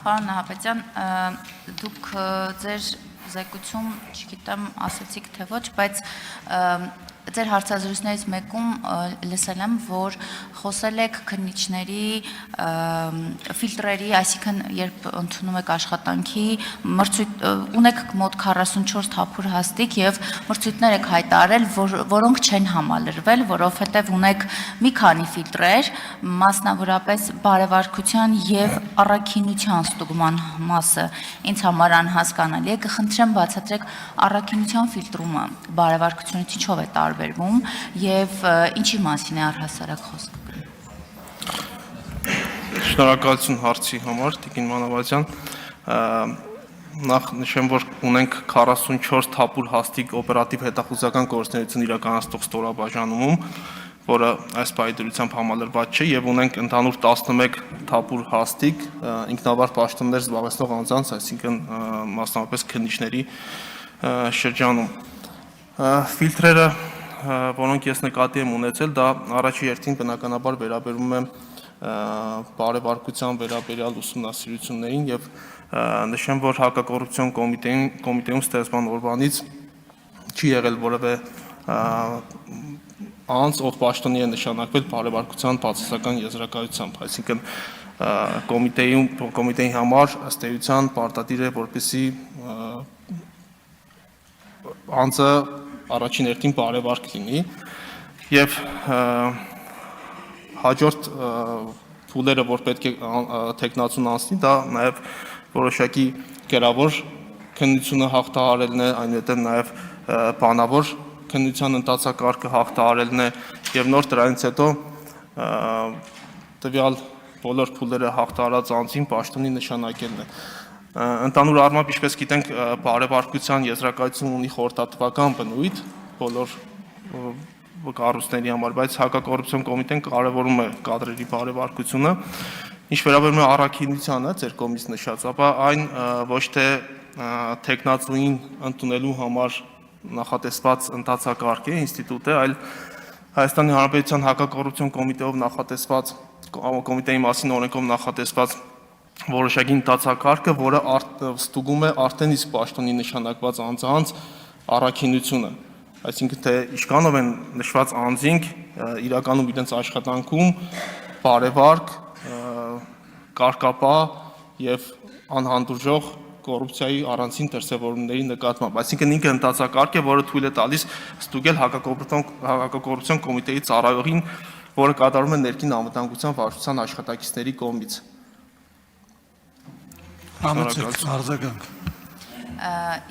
Պարոն Նահապետյան, դուք ձեր զեկույցում, չգիտեմ, ասացիք թե ոչ, բայց ձեր հարցազրույցներից մեկում լսել եմ, որ խոսել եք քննիչների ֆիլտրերի, այսինքն երբ ընդունում եք աշխատանքի, ունեք մոտ 44 թափուր հաստիկ եւ մրցույթներ եք հայտարարել, որոնք չեն համալրվել, որովհետեւ ունեք մի քանի ֆիլտրեր, մասնավորապես բարեվարկության եւ առաքինության ստուգման մասը ինձ համար անհասկանալի է, կխնդրեմ բացատրեք առաքինության ֆիլտրումը բարեվարկությունից ինչով է տարբերվում եւ ինչի մասին է առհասարակ խոսքը։ Շնորհակալություն հարցի համար, Տիկին Մանավազյան, նախ նշեմ, որ ունենք 44 թափուր հաստիկ օպերատիվ հետախուզական գործունեություն իրականացնող ստորաբաժանումում, որը այս պայդրությամբ համալրված չէ եւ ունենք ընդհանուր 11 թափուր հաստիկ ինքնավար պաշտոններ զբաղեցնող անձանց, այսինքն մասնավորապես քննիչների շրջանում։ Ֆիլտրերը, որոնք ես նկատի եմ ունեցել, դա առաջի հերթին բնականաբար վերաբերում է բարեվարկության վերաբերյալ ուսումնասիրություններին եւ նշեմ, որ հակակոռուպցիոն կոմիտեում ստեղծման օրվանից չի եղել որևէ անձ, ով պաշտոնի է նշանակվել բարեվարկության բացասական եզրակացությամբ, այսինքն կոմիտեի համար ըստ էության պարտադիր է, որպեսզի անձը առաջին հերթին բարեվարկ լինի եւ հաջորդ փուլերը, որ պետք է տեխնացուն անցնի, դա նաեւ որոշակի կերավոր քննությունը հաղթահարելն է, այնուհետեւ նաեւ բանավոր քննության ընթացակարգը հաղթահարելն է եւ նոր դրանից հետո տվյալ բոլոր փուլերը հաղթահարած անձին պաշտոնի նշանակելն է։ Ընդհանուր առմամբ, ինչպես գիտենք, բարեվարկության եզրակացություն ունի խորհրդատվական բնույթ բոլոր կառույցների համար, բայց հակակոռուպցիոն կոմիտեն կարևորում է կադրերի բարեվարկությունը։ Ինչ վերաբերում է առաքինությանը, ձեր կողմից նշած, ապա այն ոչ թե տեխնացուին ընդունելու համար նախատեսված ընթացակարգ է, ինստիտուտ է, այլ Հայաստանի Հանրապետության հակակոռուպցիոն կոմիտեով նախատեսված, կոմիտեի մասին օրենքով նախատեսված որոշակի ընթացակարգը, որը ստուգում է արդեն իսկ պաշտոնի նշանակված անձանց առաքինությունը, այսինքն թե ինչքանով են նշված անձինք իրականում իրենց աշխատանքում բարեվարկ, կարգապահ եւ անհանդուրժող կոռուպցիայի առանցին դրսևորումների նկատմամբ, այսինքն ինքը ընթացակարգ է, որը թույլ է տալիս ստուգել հակակոռուպցիոն կոմիտեի ծառայողին, որը կատարում է ներքին անվտանգության վարչության աշխատակիցների կողմից։ Արձագանք։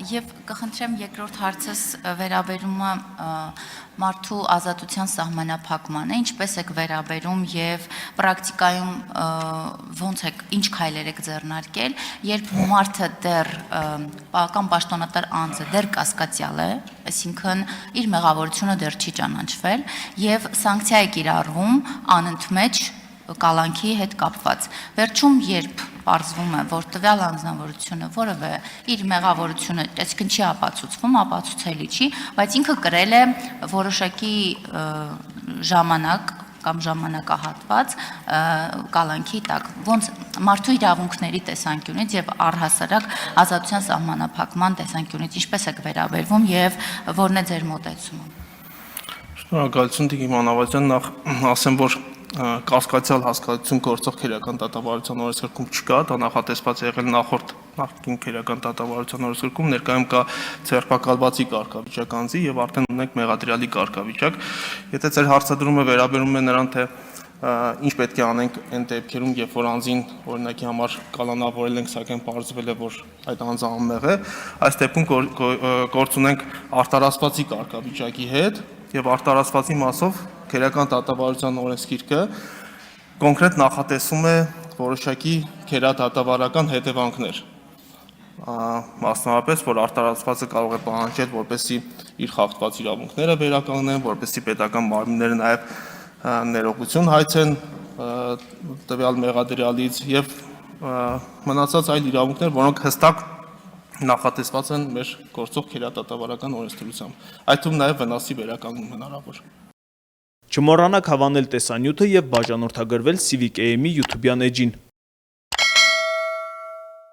Եվ կխնդրեմ երկրորդ հարցս վերաբերում է մարդու ազատության սահմանափակմանը, ինչպես եք վերաբերում եւ պրակտիկայում ոնց եք, ինչ քայլեր եք ձեռնարկել, երբ մարդը դեռ կամ պաշտոնատար անձը դեռ կասկածյալ է, այսինքն իր մեղավորությունը դեռ չի ճանաչվել եւ սանկցիա է կիրառվում անընդմեջ կալանքի հետ կապված։ Վերջում երբ պարզվում է, որ տվյալ անձնավորությունը որևէ իր մեղավորությունը, այսինքն չի ապացուցվում, ապացուցելի չի, բայց ինքը կրել է որոշակի ժամանակ կամ ժամանակահատված կալանքի տակ, ոնց մարդու իրավունքների տեսանկյունից եւ առհասարակ ազատության սահմանափակման տեսանկյունից ինչպես եք վերաբերվում եւ որն է ձեր մոտեցումը։ Շնորհակալություն, Տիկին Մանավազյան, նախ ասեմ, որ կասկածյալ հասկացություն գործող քերական դատավարության օրենսգրքում չկա, դա նախատեսված է եղել նախկին քերական դատավարության օրենսգրքում, ներկայում կա ձերբակալվածի կարգավիճակ անձի եւ արդեն ունենք մեղադրյալի կարգավիճակ։ Եթե ձեր հարցադրումը վերաբերում է նրան, թե ինչ պետք է անենք այն դեպքերում, երբ որ անձին օրինակի համար կալանավորել ենք, սակայն պարզվել է, որ այդ անձը անմեղ է, այս դեպքում գործ ունենք արտարացվածի կարգավիճակի հետ եւ արտարացվածի մասով քերական դատավարության օրենսգիրքը կոնկրետ նախատեսում է որոշակի քերադատավարական հետևանքներ, մասնավորապես, որ արտարացվածը կարող է պահանջել, որպեսզի իր խախտված իրավունքները վերականգնեն, որպեսզի պետական մարմինները նաեւ ներողություն հայցեն տվյալ մեղադրյալից եւ մնացած այլ իրավունքներ, որոնք հստակ նախատեսված են մեր գործող քերադատավարական օրենսդրությամբ, այդ թվում նաեւ վնասի վերականգնում հնարավոր։ Չմոռանաք հավանել տեսանյութը եւ բաժանորդագրվել Civic AM-ի YouTube-յան էջին։